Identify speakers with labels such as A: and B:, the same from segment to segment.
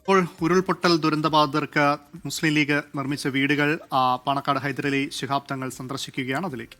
A: ഇപ്പോൾ ഉരുൾപൊട്ടൽ ദുരന്തബാധിതർക്ക് മുസ്ലിം ലീഗ് നിർമ്മിച്ച വീടുകൾ പാണക്കാട് ഹൈദരലി ശിഹാബ് തങ്ങൾ സന്ദർശിക്കുകയാണ്. അതിലേക്ക്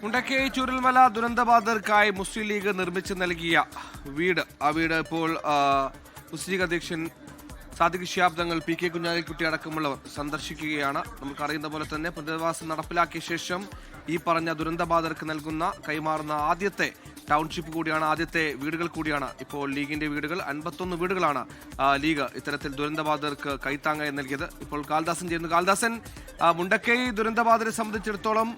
B: മുണ്ടക്കൈ ചൂരൽമല ദുരന്തബാധിതർക്കായി മുസ്ലിം ലീഗ് നിർമ്മിച്ചു നൽകിയ വീട്, ആ വീട് ഇപ്പോൾ മുസ്ലിം ലീഗ് അധ്യക്ഷൻ സാദിഖ് ശിഹാബ് തങ്ങൾ, പി കെ കുഞ്ഞാലിക്കുട്ടി അടക്കമുള്ളവർ സന്ദർശിക്കുകയാണ്. നമുക്കറിയുന്ന പോലെ തന്നെ പുനരധിവാസം നടപ്പിലാക്കിയ ശേഷം ഈ പറഞ്ഞ ദുരന്തബാധിതർക്ക് നൽകുന്ന കൈമാറുന്ന ആദ്യത്തെ ടൗൺഷിപ്പ് കൂടിയാണ്, ആദ്യത്തെ വീടുകൾ കൂടിയാണ് ഇപ്പോൾ ലീഗിന്റെ വീടുകൾ. 51 വീടുകളാണ് ലീഗ് ഇത്തരത്തിൽ ദുരന്തബാധിതർക്ക് കൈത്താങ്ങായി നൽകിയത്. ഇപ്പോൾ കാളിദാസൻ ചെയ്യുന്നു. കാളിദാസൻ, മുണ്ടക്കൈ ദുരന്തബാധിതരെ സംബന്ധിച്ചിടത്തോളം,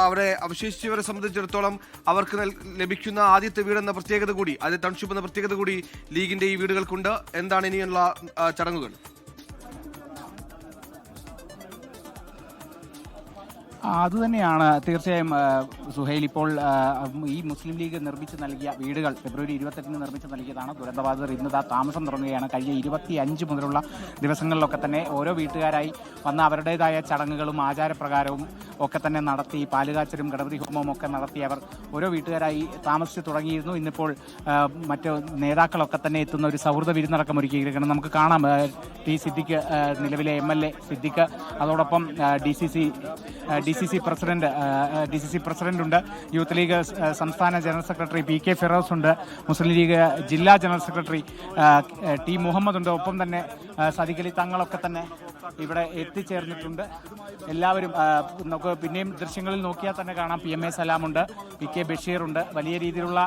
B: അവരെ അവശേഷിച്ചവരെ സംബന്ധിച്ചിടത്തോളം അവർക്ക് ലഭിക്കുന്ന ആദ്യത്തെ വീടെന്ന പ്രത്യേകത കൂടി, ആദ്യ ടൗൺഷിപ്പ് എന്ന പ്രത്യേകത കൂടി ലീഗിന്റെ ഈ വീടുകൾക്കുണ്ട്. എന്താണ് ഇനിയുള്ള ചടങ്ങുകൾ?
C: അതുതന്നെയാണ് തീർച്ചയായും സുഹൈൽ. ഇപ്പോൾ ഈ മുസ്ലിം ലീഗ് നിർമ്മിച്ച് നൽകിയ വീടുകൾ ഫെബ്രുവരി 28 നിർമ്മിച്ച് നൽകിയതാണ്. ദുരന്തബാധിതർ ഇന്ന് താമസം തുടങ്ങുകയാണ്. കഴിഞ്ഞ 25 മുതലുള്ള ദിവസങ്ങളിലൊക്കെ തന്നെ ഓരോ വീട്ടുകാരായി വന്ന അവരുടേതായ ചടങ്ങുകളും ആചാരപ്രകാരവും ഒക്കെ തന്നെ നടത്തി, പാലുകാച്ചലും ഗണപതി ഹോമവും ഒക്കെ നടത്തി അവർ ഓരോ വീട്ടുകാരായി താമസിച്ച് തുടങ്ങിയിരുന്നു. ഇന്നിപ്പോൾ മറ്റ് നേതാക്കളൊക്കെ തന്നെ എത്തുന്ന ഒരു സൗഹൃദ വിരുന്നടക്കം ഒരുക്കിയിരിക്കണം. നമുക്ക് കാണാം ടി സിദ്ദിഖ്, നിലവിലെ MLA സിദ്ദിഖ്, അതോടൊപ്പം ഡി സി സി പ്രസിഡന്റ് ഉണ്ട്, യൂത്ത് ലീഗ് സംസ്ഥാന ജനറൽ സെക്രട്ടറി PK ഫിറോസ് ഉണ്ട്, മുസ്ലിം ലീഗ് ജില്ലാ ജനറൽ സെക്രട്ടറി T മുഹമ്മദ് ഉണ്ട്, ഒപ്പം തന്നെ സാദിഖ് അലി തങ്ങളൊക്കെ തന്നെ ഇവിടെ എത്തിച്ചേർന്നിട്ടുണ്ട്. എല്ലാവരും നമുക്ക് പിന്നെയും ദൃശ്യങ്ങളിൽ നോക്കിയാൽ തന്നെ കാണാം. PMA സലാമുണ്ട്, PK ബഷീർ ഉണ്ട്. വലിയ രീതിയിലുള്ള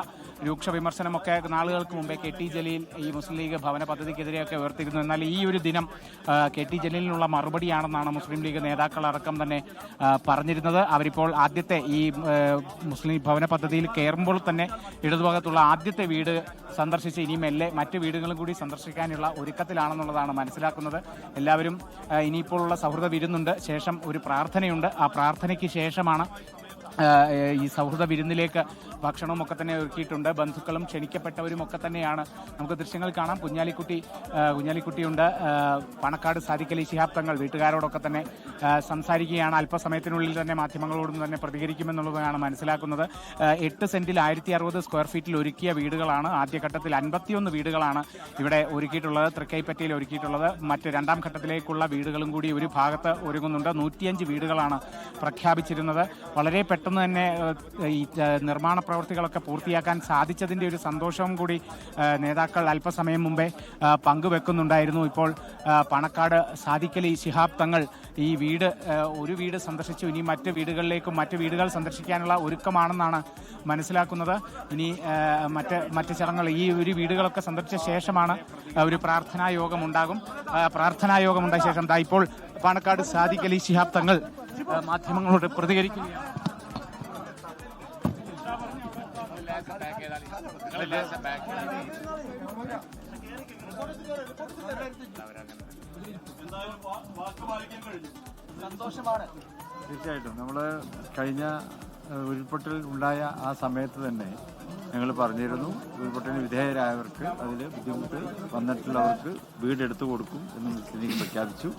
C: രൂക്ഷ വിമർശനമൊക്കെ നാളുകൾക്ക് മുമ്പേ KT ജലീൽ ഈ മുസ്ലിം ലീഗ് ഭവന പദ്ധതിക്കെതിരെയൊക്കെ ഉയർത്തിയിരുന്നു. എന്നാൽ ഈ ഒരു ദിനം KT ജലീലിനുള്ള മറുപടിയാണെന്നാണ് മുസ്ലിം ലീഗ് നേതാക്കളടക്കം തന്നെ പറഞ്ഞിരുന്നത്. അവരിപ്പോൾ ആദ്യത്തെ ഈ മുസ്ലിം ഭവന പദ്ധതിയിൽ കയറുമ്പോൾ തന്നെ ഇടതുഭാഗത്തുള്ള ആദ്യത്തെ വീട് സന്ദർശിച്ച് ഇനി മെല്ലെ മറ്റ് വീടുകളും കൂടി സന്ദർശിക്കാനുള്ള ഒരുക്കത്തിലാണെന്നുള്ളതാണ് മനസ്സിലാക്കുന്നത്. എല്ലാവരും ഇനിയിപ്പോഴുള്ള സൗഹൃദ വിരുന്നുണ്ട്, ശേഷം ഒരു പ്രാർത്ഥനയുണ്ട്. ആ പ്രാർത്ഥനയ്ക്ക് ശേഷമാണ് ഈ സൗഹൃദ വിരുന്നിലേക്ക് ഭക്ഷണവും ഒക്കെ തന്നെ ഒരുക്കിയിട്ടുണ്ട്. ബന്ധുക്കളും ക്ഷണിക്കപ്പെട്ടവരും ഒക്കെ തന്നെയാണ്. നമുക്ക് ദൃശ്യങ്ങൾ കാണാം. കുഞ്ഞാലിക്കുട്ടിയുണ്ട്, പാണക്കാട് സാദിഖ് അലി ശിഹാബ് തങ്ങൾ വീട്ടുകാരോടൊക്കെ തന്നെ സംസാരിക്കുകയാണ്. അല്പസമയത്തിനുള്ളിൽ തന്നെ മാധ്യമങ്ങളോടും തന്നെ പ്രതികരിക്കുമെന്നുള്ളതാണ് മനസ്സിലാക്കുന്നത്. 8 സെന്റിൽ 1060 സ്ക്വയർ ഫീറ്റിൽ ഒരുക്കിയ വീടുകളാണ്. ആദ്യഘട്ടത്തിൽ 51 വീടുകളാണ് ഇവിടെ ഒരുക്കിയിട്ടുള്ളത്, തൃക്കൈപ്പറ്റയിൽ ഒരുക്കിയിട്ടുള്ളത്. മറ്റ് രണ്ടാം ഘട്ടത്തിലേക്കുള്ള വീടുകളും കൂടി ഒരു ഭാഗത്ത് ഒരുങ്ങുന്നുണ്ട്. 105 വീടുകളാണ് പ്രഖ്യാപിച്ചിരുന്നത്. വളരെ പെട്ടെന്ന് തന്നെ ഈ നിർമ്മാണ പ്രവൃത്തികളൊക്കെ പൂർത്തിയാക്കാൻ സാധിച്ചതിൻ്റെ ഒരു സന്തോഷവും കൂടി നേതാക്കൾ അല്പസമയം മുമ്പേ പങ്കുവെക്കുന്നുണ്ടായിരുന്നു. ഇപ്പോൾ പാണക്കാട് സാദിഖ് അലി ശിഹാബ് തങ്ങൾ ഈ ഒരു വീട് സന്ദർശിച്ചു. ഇനി മറ്റ് വീടുകൾ സന്ദർശിക്കാനുള്ള ഒരുക്കമാണെന്നാണ് മനസ്സിലാക്കുന്നത്. ഇനി മറ്റ് ചടങ്ങുകൾ, ഈ ഒരു വീടുകളൊക്കെ സന്ദർശിച്ച ശേഷമാണ് ഒരു പ്രാർത്ഥനാ യോഗം ഉണ്ടായ ശേഷം ഇപ്പോൾ പാണക്കാട് സാദിഖ് അലി ശിഹാബ് തങ്ങൾ മാധ്യമങ്ങളോട് പ്രതികരിക്കുകയാണ്.
D: തീർച്ചയായിട്ടും നമ്മൾ കഴിഞ്ഞ ഉരുൾപൊട്ടൽ ഉണ്ടായ ആ സമയത്ത് തന്നെ ഞങ്ങൾ പറഞ്ഞിരുന്നു, ഉരുൾപൊട്ടലിന് വിധേയരായവർക്ക് അതിൽ ബുദ്ധിമുട്ട് വന്നിട്ടുള്ളവർക്ക് വീടെടുത്തു കൊടുക്കും എന്ന് മുസ്ലിം ലീഗ് പ്രഖ്യാപിച്ചു.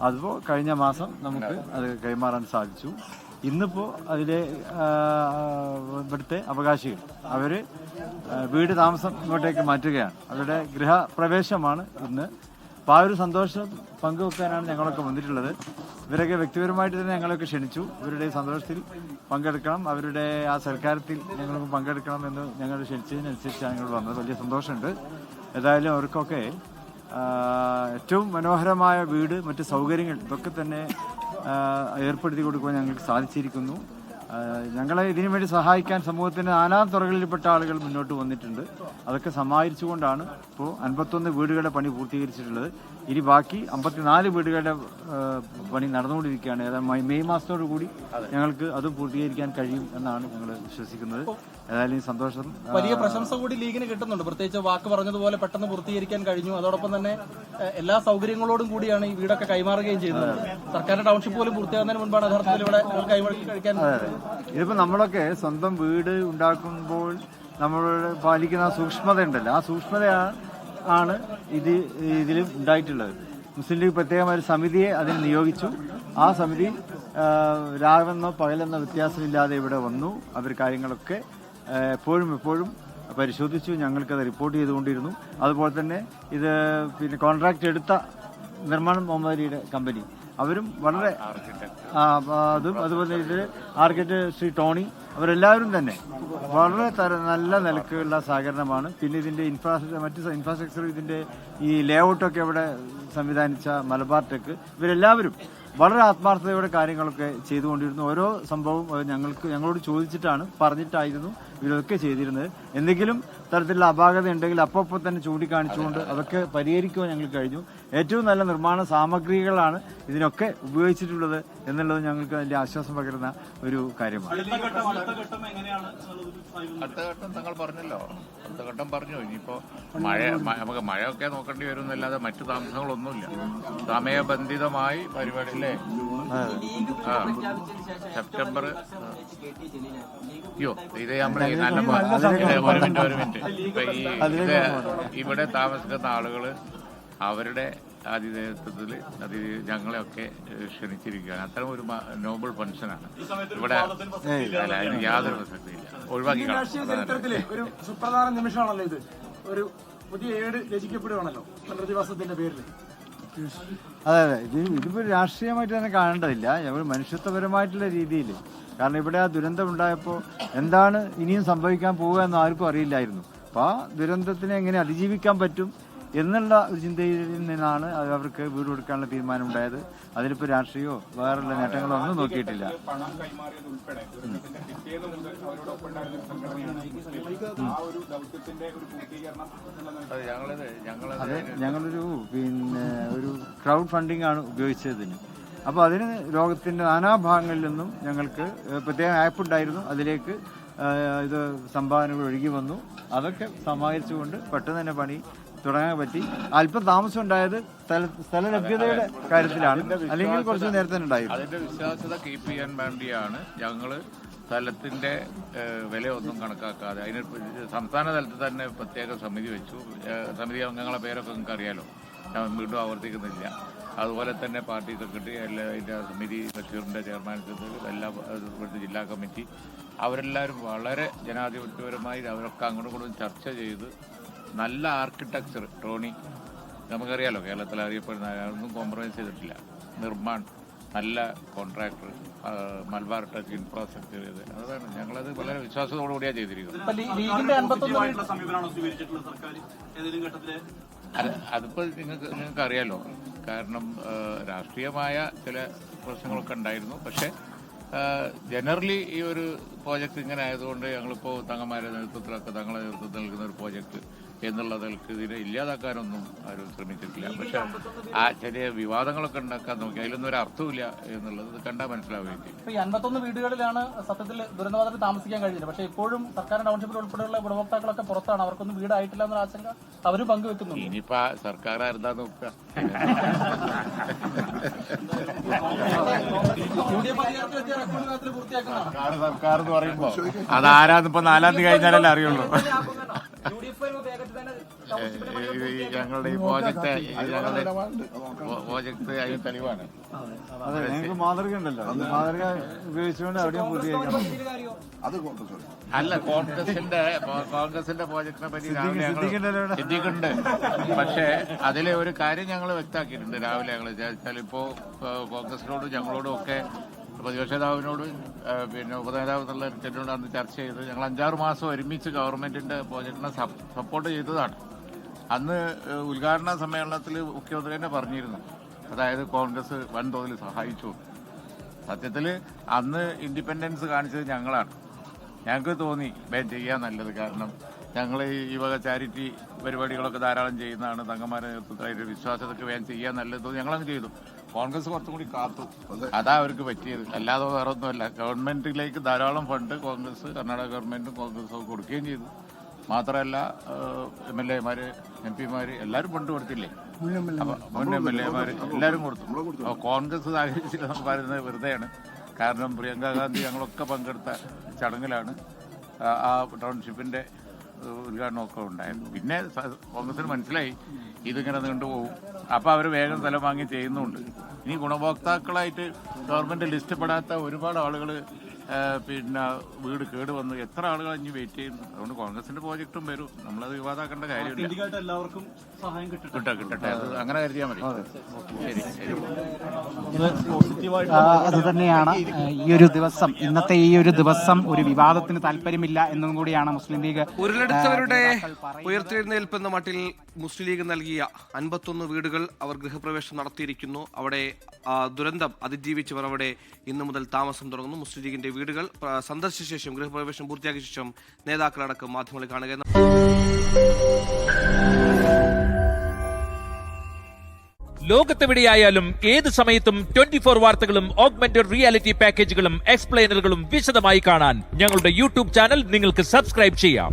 D: അതുപോലെ കഴിഞ്ഞ മാസം നമുക്ക് അത് കൈമാറാൻ സാധിച്ചു. ഇന്നിപ്പോൾ അതിലെ ഇവിടുത്തെ അവകാശികൾ അവർ വീട് താമസം ഇങ്ങോട്ടേക്ക് മാറ്റുകയാണ്. അവരുടെ ഗൃഹപ്രവേശമാണ് ഇന്ന്. അപ്പോൾ ആ ഒരു സന്തോഷം പങ്കുവെക്കാനാണ് ഞങ്ങളൊക്കെ വന്നിട്ടുള്ളത്. ഇവരൊക്കെ വ്യക്തിപരമായിട്ട് തന്നെ ഞങ്ങളൊക്കെ ക്ഷണിച്ചു. ഇവരുടെ സന്തോഷത്തിൽ പങ്കെടുക്കണം, അവരുടെ ആ സൽക്കാരത്തിൽ ഞങ്ങൾക്ക് പങ്കെടുക്കണം എന്ന് ഞങ്ങൾ ക്ഷണിച്ചതിനനുസരിച്ചാണ് ഞങ്ങൾ വന്നത്. വലിയ സന്തോഷമുണ്ട്. ഏതായാലും അവർക്കൊക്കെ ഏറ്റവും മനോഹരമായ വീട്, മറ്റ് സൗകര്യങ്ങൾ ഇതൊക്കെ തന്നെ ഏർപ്പെടുത്തി കൊടുക്കുവാൻ ഞങ്ങൾക്ക് സാധിച്ചിരിക്കുന്നു. ഞങ്ങളെ ഇതിനുവേണ്ടി സഹായിക്കാൻ സമൂഹത്തിൻ്റെ നാനാ തുറകളിൽപ്പെട്ട ആളുകൾ മുന്നോട്ട് വന്നിട്ടുണ്ട്. അതൊക്കെ സമാഹരിച്ചുകൊണ്ടാണ് ഇപ്പോൾ 51 വീടുകളുടെ പണി പൂർത്തീകരിച്ചിട്ടുള്ളത്. ഇനി ബാക്കി 54 വീടുകളുടെ പണി നടന്നുകൊണ്ടിരിക്കുകയാണ്. ഏതാ മെയ് മാസത്തോടു കൂടി ഞങ്ങൾക്ക് അത് പൂർത്തീകരിക്കാൻ കഴിയും എന്നാണ് ഞങ്ങൾ വിശ്വസിക്കുന്നത്. ഏതായാലും ഈ സന്തോഷം
E: വലിയ പ്രശംസ കൂടി ലീഗിന് കിട്ടുന്നുണ്ട്. പ്രത്യേകിച്ച് വാക്ക് പറഞ്ഞതുപോലെ പെട്ടെന്ന് പൂർത്തീകരിക്കാൻ കഴിഞ്ഞു. അതോടൊപ്പം തന്നെ എല്ലാ സൗകര്യങ്ങളോടും കൂടിയാണ് ഈ വീടൊക്കെ കൈമാറുകയും ചെയ്യുന്നത്. സർക്കാരിന്റെ ടൗൺഷിപ്പ് പോലും പൂർത്തിയാകുന്നതിന് മുൻപാണ് യഥാർത്ഥത്തിൽ ഇവിടെ കൈമാറി കഴിക്കാൻ.
D: ഇതിപ്പോ നമ്മളൊക്കെ സ്വന്തം വീട് ഉണ്ടാക്കുമ്പോൾ നമ്മൾ പാലിക്കുന്ന സൂക്ഷ്മത ഉണ്ടല്ലോ, ആ സൂക്ഷ്മത ആണ് ഇതിൽ ഉണ്ടായിട്ടുള്ളത്. മുസ്ലിം ലീഗ് പ്രത്യേകമായ ഒരു സമിതിയെ അതിന് നിയോഗിച്ചു. ആ സമിതി രാവെന്നോ പകലെന്നോ വ്യത്യാസമില്ലാതെ ഇവിടെ വന്നു. അവർ കാര്യങ്ങളൊക്കെ എപ്പോഴും പരിശോധിച്ചു. ഞങ്ങൾക്കത് റിപ്പോർട്ട് ചെയ്തുകൊണ്ടിരുന്നു. അതുപോലെ തന്നെ ഇത് പിന്നെ കോൺട്രാക്ട് എടുത്ത നിർമ്മാണം മുഹമ്മദ് അലിയുടെ കമ്പനി, അവരും വളരെ അതുപോലെ ഇത് ആർക്കിടെക്ട് ശ്രീ ടോണി, അവരെല്ലാവരും തന്നെ വളരെ നല്ല നിലക്കുള്ള സഹകരണമാണ്. പിന്നെ ഇതിന്റെ മറ്റ് ഇൻഫ്രാസ്ട്രക്ചർ, ഇതിന്റെ ഈ ലേഔട്ടൊക്കെ ഇവിടെ സംവിധാനിച്ച മലബാർ ടെക്, ഇവരെല്ലാവരും വളരെ ആത്മാർത്ഥതയോടെ കാര്യങ്ങളൊക്കെ ചെയ്തുകൊണ്ടിരുന്നു. ഓരോ സംഭവവും ഞങ്ങളോട് ചോദിച്ചിട്ടാണ്, പറഞ്ഞിട്ടായിരുന്നു ഇവരൊക്കെ ചെയ്തിരുന്നത്. എന്തെങ്കിലും തരത്തിലുള്ള അപാകത ഉണ്ടെങ്കിൽ അപ്പോൾ തന്നെ ചൂണ്ടിക്കാണിച്ചുകൊണ്ട് അതൊക്കെ പരിഹരിക്കുവാൻ ഞങ്ങൾക്ക് കഴിഞ്ഞു. ഏറ്റവും നല്ല നിർമ്മാണ സാമഗ്രികളാണ് ഇതിനൊക്കെ ഉപയോഗിച്ചിട്ടുള്ളത് എന്നുള്ളത് ഞങ്ങൾക്ക് അതിന്റെ ആശ്വാസം പകരുന്ന ഒരു കാര്യമാണ്.
F: അടുത്ത ഘട്ടം തങ്ങൾ പറഞ്ഞല്ലോ, അടുത്ത ഘട്ടം പറഞ്ഞു. ഇനിയിപ്പോ നമുക്ക് മഴയൊക്കെ നോക്കേണ്ടി വരുന്നല്ലാതെ മറ്റു താമസങ്ങളൊന്നുമില്ല. സമയബന്ധിതമായി പരിപാടി അല്ലേ? സെപ്റ്റംബർ ഇത് നമ്മളെ ഒരു മിനിറ്റ് ഇപ്പൊ ഇവിടെ താമസിക്കുന്ന ആളുകള് അവരുടെ ആതിഥേയത്വത്തിൽ ഞങ്ങളെയൊക്കെ ക്ഷണിച്ചിരിക്കുകയാണ്. അത്തരം ഒരു നോബിൾ ഫംഗ്ഷനാണ് ഇവിടെ. അതിന് യാതൊരു പ്രസക്തിയില്ല, ഒഴിവാക്കി.
E: ഒരു സുപ്രധാന നിമിഷമാണല്ലോ ഇത്. ഒരു പുതിയ ഏട് രചിക്കപ്പെടുകയാണല്ലോ പുനരധിവാസത്തിന്റെ പേരിൽ.
D: അതെ, ഇതിപ്പോ രാഷ്ട്രീയമായിട്ട് തന്നെ കാണേണ്ടതില്ല, മനുഷ്യത്വപരമായിട്ടുള്ള രീതിയിൽ. കാരണം ഇവിടെ ആ ദുരന്തം ഉണ്ടായപ്പോൾ എന്താണ് ഇനിയും സംഭവിക്കാൻ പോവുക എന്ന് ആർക്കും അറിയില്ലായിരുന്നു. അപ്പോൾ ആ ദുരന്തത്തിനെ എങ്ങനെ അതിജീവിക്കാൻ പറ്റും എന്നുള്ള ഒരു ചിന്തയിൽ നിന്നാണ് അവർക്ക് വീട് കൊടുക്കാനുള്ള തീരുമാനം ഉണ്ടായത്. അതിലിപ്പോൾ രാഷ്ട്രീയമോ വേറെയുള്ള നേട്ടങ്ങളോ ഒന്നും നോക്കിയിട്ടില്ല. അതെ, ഞങ്ങളൊരു ഒരു ക്രൗഡ് ഫണ്ടിങ് ആണ് ഉപയോഗിച്ചതിന്. അപ്പോൾ അതിന് ലോകത്തിന്റെ നാനാഭാഗങ്ങളിൽ നിന്നും ഞങ്ങൾക്ക് പ്രത്യേക ആപ്പ് ഉണ്ടായിരുന്നു. അതിലേക്ക് ഇത് സംഭാവനകൾ ഒഴുകി വന്നു. അതൊക്കെ സമാഹരിച്ചുകൊണ്ട് പെട്ടെന്ന് തന്നെ പണി തുടങ്ങാൻ പറ്റി. അല്പം താമസം ഉണ്ടായത് സ്ഥല ലഭ്യതയുടെ കാര്യത്തിലാണ്, അല്ലെങ്കിൽ കുറച്ച് നേരത്തെ ഉണ്ടായിരുന്നു.
F: അതിന്റെ വിശ്വാസ്യത കീപ്പ് ചെയ്യാൻ വേണ്ടിയാണ് ഞങ്ങള് സ്ഥലത്തിന്റെ വില ഒന്നും കണക്കാക്കാതെ അതിന് സംസ്ഥാന തലത്തിൽ തന്നെ പ്രത്യേക സമിതി വെച്ചു. സമിതി അംഗങ്ങളെ പേരൊക്കെ നിങ്ങൾക്ക് അറിയാലോ, ഞാൻ വീണ്ടും ആവർത്തിക്കുന്നില്ല. അതുപോലെ തന്നെ പാർട്ടി സെക്രട്ടറി, അതിന്റെ സമിതി ബഷീറിന്റെ ചെയർമാൻഷിപ്പിൽ എല്ലാ ഇവിടുത്തെ ജില്ലാ കമ്മിറ്റി, അവരെല്ലാവരും വളരെ ജനാധിപത്യപരമായി അവരൊക്കെ അങ്ങോട്ടും ഇങ്ങോട്ടും ചർച്ച ചെയ്ത് നല്ല ആർക്കിടെക്ചർ, ടോണി നമുക്കറിയാലോ കേരളത്തിൽ അറിയപ്പെടുന്ന, ഒന്നും കോംപ്രമൈസ് ചെയ്തിട്ടില്ല. നിർമ്മാൺ നല്ല കോൺട്രാക്ടർ, മലബാർ ടെക് ഇൻഫ്രാസ്ട്രക്ചർ ചെയ്ത്, അതാണ് ഞങ്ങളത് വളരെ വിശ്വാസത്തോടുകൂടിയാണ് ചെയ്തിരിക്കുന്നത്. അതിപ്പോൾ നിങ്ങൾക്ക് അറിയാലോ, കാരണം രാഷ്ട്രീയമായ ചില പ്രശ്നങ്ങളൊക്കെ ഉണ്ടായിരുന്നു. പക്ഷെ ജനറലി ഈ ഒരു പ്രോജക്റ്റ് ഇങ്ങനെ ആയതുകൊണ്ട് ഞങ്ങളിപ്പോൾ തങ്ങന്മാരുടെ നേതൃത്വത്തിലൊക്കെ തങ്ങളുടെ നേതൃത്വത്തിൽ നൽകുന്ന ഒരു പ്രോജക്റ്റ് എന്നുള്ളതിൽക്ക് ഇതിനെ ഇല്ലാതാക്കാനൊന്നും ആരും ശ്രമിച്ചിട്ടില്ല. പക്ഷെ ആ ചെറിയ വിവാദങ്ങളൊക്കെ ഉണ്ടാക്കാൻ നോക്കി, അതിലൊന്നും ഒരു അർത്ഥമില്ല എന്നുള്ളത് കണ്ടാൽ മനസ്സിലാവുകയും ചെയ്യും. 51
E: വീടുകളിലാണ് സത്യത്തിൽ ദുരന്തബാധിതർ താമസിക്കാൻ കഴിഞ്ഞത്. പക്ഷേ ഇപ്പോഴും സർക്കാർ ടൗൺഷിപ്പിൽ ഉൾപ്പെടെയുള്ള ഗുണഭോക്താക്കളൊക്കെ പുറത്താണ്, അവർക്കൊന്നും വീടായിട്ടില്ല എന്നൊരു ആശങ്ക അവരും പങ്കുവെക്കുന്നു.
F: ഇനിയിപ്പോ സർക്കാർ ആരെന്താ നോക്കുക? സർക്കാർ എന്ന് പറയുമ്പോ അതാരാന്നിപ്പോ 4-ാം തീയതി കഴിഞ്ഞാലല്ലേ അറിയുള്ളൂ. ഞങ്ങളുടെ ഈ പ്രോജക്റ്റ് അതിന് തെളിവാണ്.
D: അതെ, ഞങ്ങൾക്ക് മാതൃക ഉണ്ടല്ലോ, മാതൃക ഉപയോഗിച്ചുകൊണ്ട് അവിടെയും പൂർത്തീകരിക്കണം.
F: അല്ല, കോൺഗ്രസിന്റെ പ്രോജക്റ്റിനെ പറ്റി ചിന്തിക്കുന്നുണ്ട്. പക്ഷേ അതിലെ ഒരു കാര്യം ഞങ്ങൾ വ്യക്തമാക്കിയിട്ടുണ്ട് രാവിലെ. ഞങ്ങൾ വെച്ചാൽ ഇപ്പോ കോൺഗ്രസിനോടും ഞങ്ങളോടും ഒക്കെ പ്രതിപക്ഷ നേതാവിനോടും പിന്നെ ഉപനേതാവ് എന്നുള്ള ചെന്നോട് അന്ന് ചർച്ച ചെയ്ത് ഞങ്ങൾ 5-6 മാസം ഒരുമിച്ച് ഗവൺമെന്റിന്റെ പ്രോജക്റ്റിനെ സപ്പോർട്ട് ചെയ്തതാണ്. അന്ന് ഉദ്ഘാടന സമ്മേളനത്തിൽ മുഖ്യമന്ത്രി തന്നെ പറഞ്ഞിരുന്നു, അതായത് കോൺഗ്രസ് വൻതോതിൽ സഹായിച്ചു. സത്യത്തിൽ അന്ന് ഇൻഡിപെൻഡൻസ് കാണിച്ചത് ഞങ്ങളാണ്. ഞങ്ങൾക്ക് തോന്നി ചെയ്യാൻ നല്ലത്, കാരണം ഞങ്ങൾ ഈ വക ചാരിറ്റി പരിപാടികളൊക്കെ ധാരാളം ചെയ്യുന്നതാണ്. തങ്ങന്മാരുടെ നേതൃത്വത്തിൽ അതിന്റെ വിശ്വാസത്തൊക്കെ ചെയ്യാൻ നല്ലത് തോന്നി ഞങ്ങളങ്ങ് ചെയ്തു. കോൺഗ്രസ് കുറച്ചും കൂടി കാത്തു. അതാ അവർക്ക് പറ്റിയത്, അല്ലാതെ വേറെ ഒന്നുമല്ല. ഗവൺമെന്റിലേക്ക് ധാരാളം ഫണ്ട് കോൺഗ്രസ്, കർണാടക ഗവൺമെന്റും കോൺഗ്രസും കൊടുക്കുകയും ചെയ്തു. മാത്രമല്ല MLA മാര്, MP മാര് എല്ലാവരും ഫണ്ട് കൊടുത്തില്ലേ? അപ്പൊ മുൻ MLA മാര് എല്ലാവരും കൊടുത്തു. അപ്പൊ കോൺഗ്രസ് സഹകരിച്ചില്ല പറയുന്നത് വെറുതെയാണ്. കാരണം പ്രിയങ്ക ഗാന്ധി ഞങ്ങളൊക്കെ പങ്കെടുത്ത ചടങ്ങിലാണ് ആ ടൗൺഷിപ്പിന്റെ ഉദ്ഘാടനമൊക്കെ ഉണ്ടായിരുന്നു. പിന്നെ കോൺഗ്രസിന് മനസ്സിലായി ഇതിങ്ങനെ നീണ്ടുപോകും. അപ്പോൾ അവർ വേഗം സ്ഥലം വാങ്ങി ചെയ്യുന്നുണ്ട്. ഇനി ഗുണഭോക്താക്കളായിട്ട് ഗവൺമെന്റ് ലിസ്റ്റ് പെടാത്ത ഒരുപാട് ആളുകൾ പിന്നെ വീട് കേടുവന്നു. എത്ര ആളുകൾ ഇനി വെയിറ്റ് ചെയ്യുന്നു? അതുകൊണ്ട് കോൺഗ്രസിന്റെ പ്രോജക്റ്റും വരും. നമ്മളത് വിവാദമാക്കേണ്ട കാര്യമില്ല.
E: എല്ലാവർക്കും സഹായം
F: കിട്ടട്ടെ, അത് അങ്ങനെ കരുതിയാൽ മതി. ശരി.
C: അത് തന്നെയാണ് ഈ ഒരു ദിവസം, ഇന്നത്തെ ഈ ഒരു ദിവസം ഒരു വിവാദത്തിന് താല്പര്യമില്ല എന്നും കൂടിയാണ് മുസ്ലിം ലീഗ്
B: ഉരുളെടുത്തവരുടെ ഉയർത്തെഴുന്നേൽപ്പെന്ന മട്ടിൽ മുസ്ലിം ലീഗ് നൽകിയ 51 വീടുകൾ അവർ ഗൃഹപ്രവേശം നടത്തിയിരിക്കുന്നു. അവിടെ ദുരന്തം അതിജീവിച്ചവർ അവിടെ ഇന്നു മുതൽ താമസം തുടങ്ങുന്നു. മുസ്ലിം ലീഗിന്റെ വീടുകൾ സന്ദർശിച്ച ശേഷം, ഗൃഹപ്രവേശം പൂർത്തിയാക്കിയ ശേഷം നേതാക്കളടക്കം മാധ്യമങ്ങളെ കാണുക.
G: ലോകത്തെവിടെയായാലും ഏത് സമയത്തും 24 വാർത്തകളും ഓഗ്മെന്റഡ് റിയാലിറ്റി പാക്കേജുകളും എക്സ്പ്ലെയിനറുകളും വിശദമായി കാണാൻ ഞങ്ങളുടെ യൂട്യൂബ് ചാനൽ നിങ്ങൾക്ക് സബ്സ്ക്രൈബ് ചെയ്യാം.